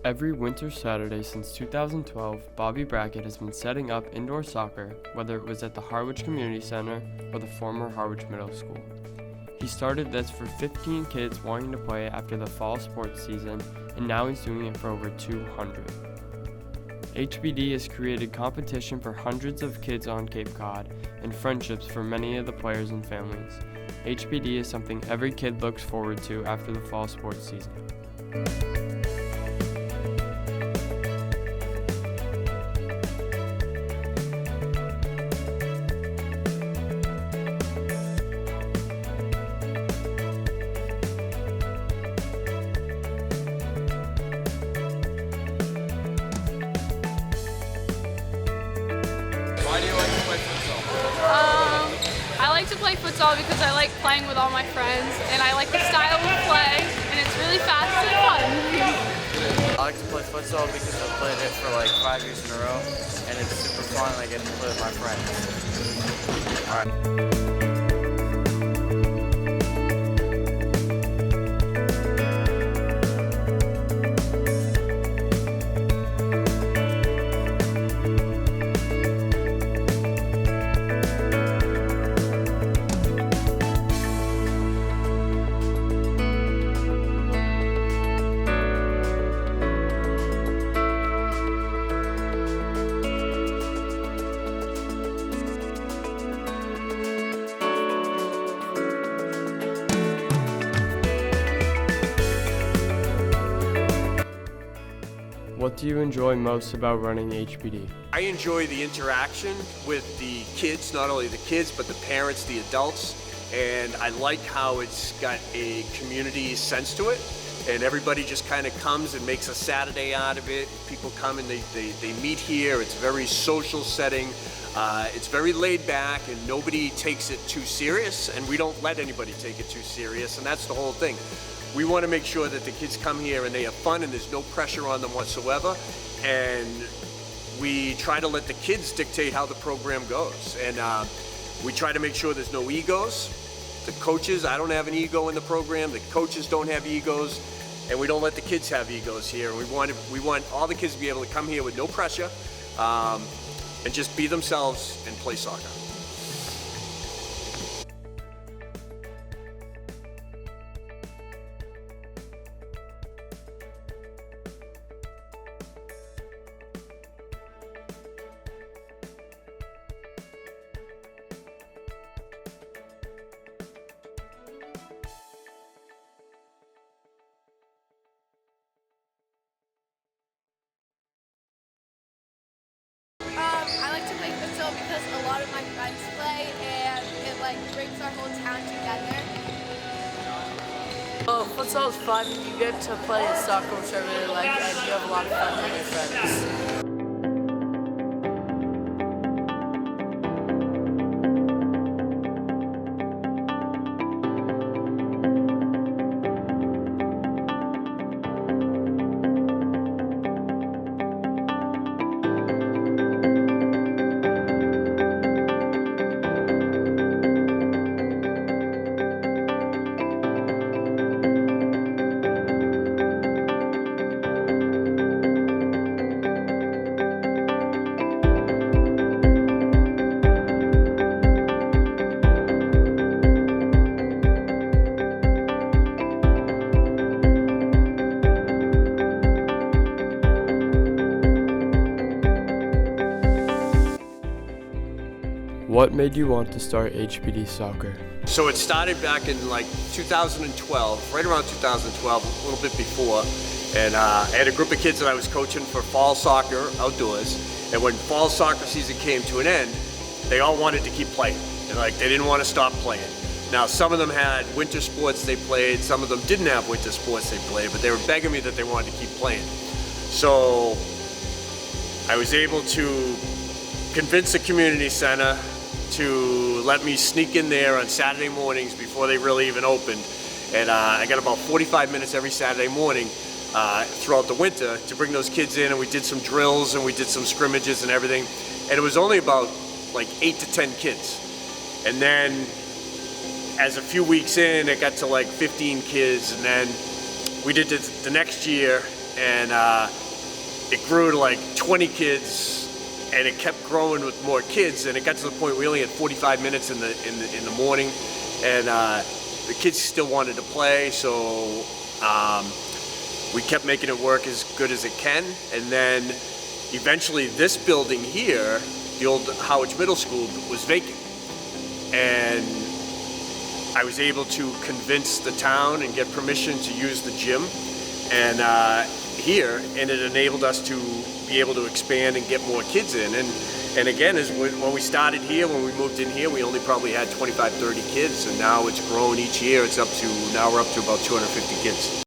Every winter Saturday since 2012, Bobby Brackett has been setting up indoor soccer, whether it was at the Harwich Community Center or the former Harwich Middle School. He started this for 15 kids wanting to play after the fall sports season, and now he's doing it for over 200. HPD has created competition for hundreds of kids on Cape Cod and friendships for many of the players and families. HPD is something every kid looks forward to after the fall sports season. Why do you like to play futsal? I like to play futsal because I like playing with all my friends, and I like the style of play, and it's really fast and fun. I like to play futsal because I've played it for like 5 years in a row, and it's super fun. I get to play with my friends. All right. What do you enjoy most about running HPD? I enjoy the interaction with the kids, not only the kids, but the parents, the adults, and I like how it's got a community sense to it, and everybody just kind of comes and makes a Saturday out of it. People come and they meet here. It's a very social setting. It's very laid back, and nobody takes it too serious, and we don't let anybody take it too serious, and that's the whole thing. We want to make sure that the kids come here and they have fun and there's no pressure on them whatsoever, and we try to let the kids dictate how the program goes, and we try to make sure there's no egos. The coaches, I don't have an ego in the program, the coaches don't have egos, and we don't let the kids have egos here. We want all the kids to be able to come here with no pressure and just be themselves and play soccer. I like to play futsal because a lot of my friends play, and it like brings our whole town together. Well, futsal is fun. You get to play soccer, which I really like, and you have a lot of fun with your friends. What made you want to start HPD Soccer? So it started back in like 2012, right around 2012, a little bit before, and I had a group of kids that I was coaching for fall soccer outdoors, and when fall soccer season came to an end, they all wanted to keep playing, and like they didn't want to stop playing. Now some of them had winter sports they played, some of them didn't have winter sports they played, but they were begging me that they wanted to keep playing. So I was able to convince the community center to let me sneak in there on Saturday mornings before they really even opened. And I got about 45 minutes every Saturday morning throughout the winter to bring those kids in, and we did some drills and we did some scrimmages and everything. And it was only about like 8 to 10 kids. And then as a few weeks in, it got to like 15 kids, and then we did it the next year, and it grew to like 20 kids, and it kept growing with more kids, and it got to the point we only had 45 minutes in the morning, and the kids still wanted to play, so we kept making it work as good as it can. And then eventually this building here, the old Howard Middle School, was vacant, and I was able to convince the town and get permission to use the gym and here, and it enabled us to be able to expand and get more kids in. And again, when we started here, when we moved in here, we only probably had 25, 30 kids, and now it's grown each year. Now we're up to about 250 kids.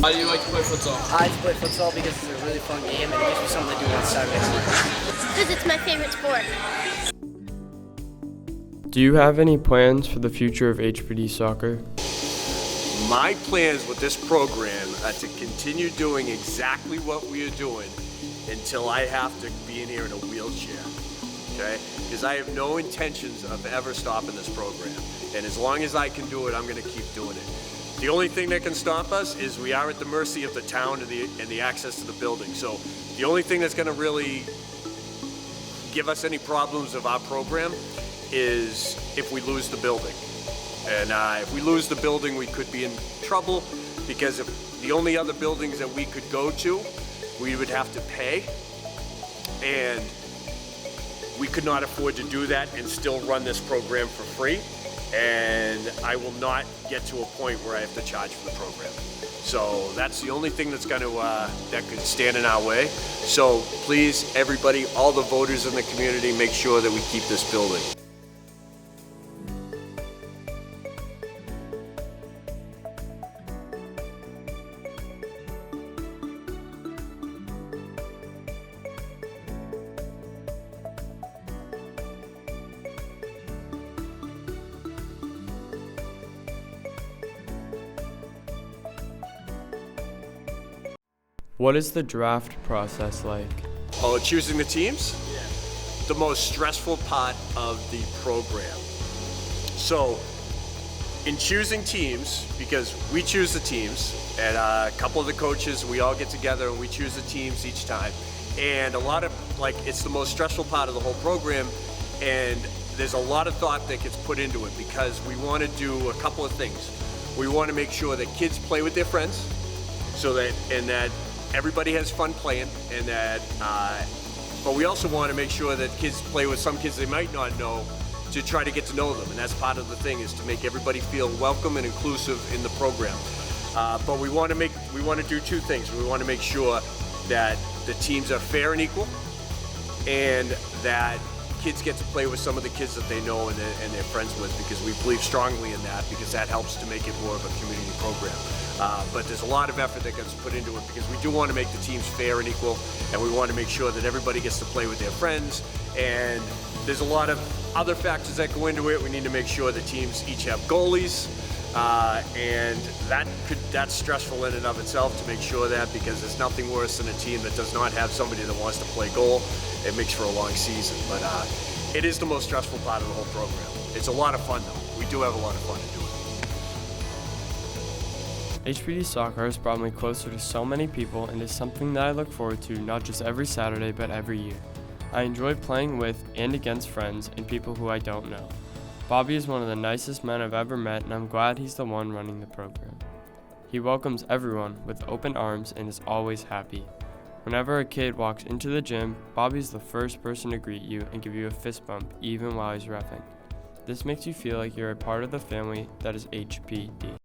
Why do you like to play futsal? I like to play futsal because it's a really fun game and it gives me something to do on Saturdays. Because it's my favorite sport. Do you have any plans for the future of HPD Soccer? My plans with this program are to continue doing exactly what we are doing until I have to be in here in a wheelchair, okay? Because I have no intentions of ever stopping this program. And as long as I can do it, I'm gonna keep doing it. The only thing that can stop us is we are at the mercy of the town and the access to the building. So the only thing that's gonna really give us any problems of our program is if we lose the building. And if we lose the building, we could be in trouble, because if the only other buildings that we could go to, we would have to pay, and we could not afford to do that and still run this program for free. And I will not get to a point where I have to charge for the program. So that's the only thing that's going to that could stand in our way. So please, everybody, all the voters in the community, make sure that we keep this building. What is the draft process like? Oh, choosing the teams? Yeah. The most stressful part of the program. So, in choosing teams, because we choose the teams, and a couple of the coaches, we all get together and we choose the teams each time. And it's the most stressful part of the whole program, and there's a lot of thought that gets put into it, because we want to do a couple of things. We want to make sure that kids play with their friends, so that everybody has fun playing, and but we also want to make sure that kids play with some kids they might not know, to try to get to know them. And that's part of the thing, is to make everybody feel welcome and inclusive in the program. But we want to do two things. We want to make sure that the teams are fair and equal, and that kids get to play with some of the kids that they know and they're friends with, because we believe strongly in that, because that helps to make it more of a community program. But there's a lot of effort that gets put into it, because we do want to make the teams fair and equal, and we want to make sure that everybody gets to play with their friends. And there's a lot of other factors that go into it. We need to make sure the teams each have goalies, and that's stressful in and of itself to make sure that, because there's nothing worse than a team that does not have somebody that wants to play goal. It makes for a long season, but it is the most stressful part of the whole program. It's a lot of fun though. We do have a lot of fun to do it. HPD Soccer has brought me closer to so many people, and is something that I look forward to not just every Saturday but every year. I enjoy playing with and against friends and people who I don't know. Bobby is one of the nicest men I've ever met, and I'm glad he's the one running the program. He welcomes everyone with open arms and is always happy. Whenever a kid walks into the gym, Bobby's the first person to greet you and give you a fist bump even while he's reffing. This makes you feel like you're a part of the family that is HPD.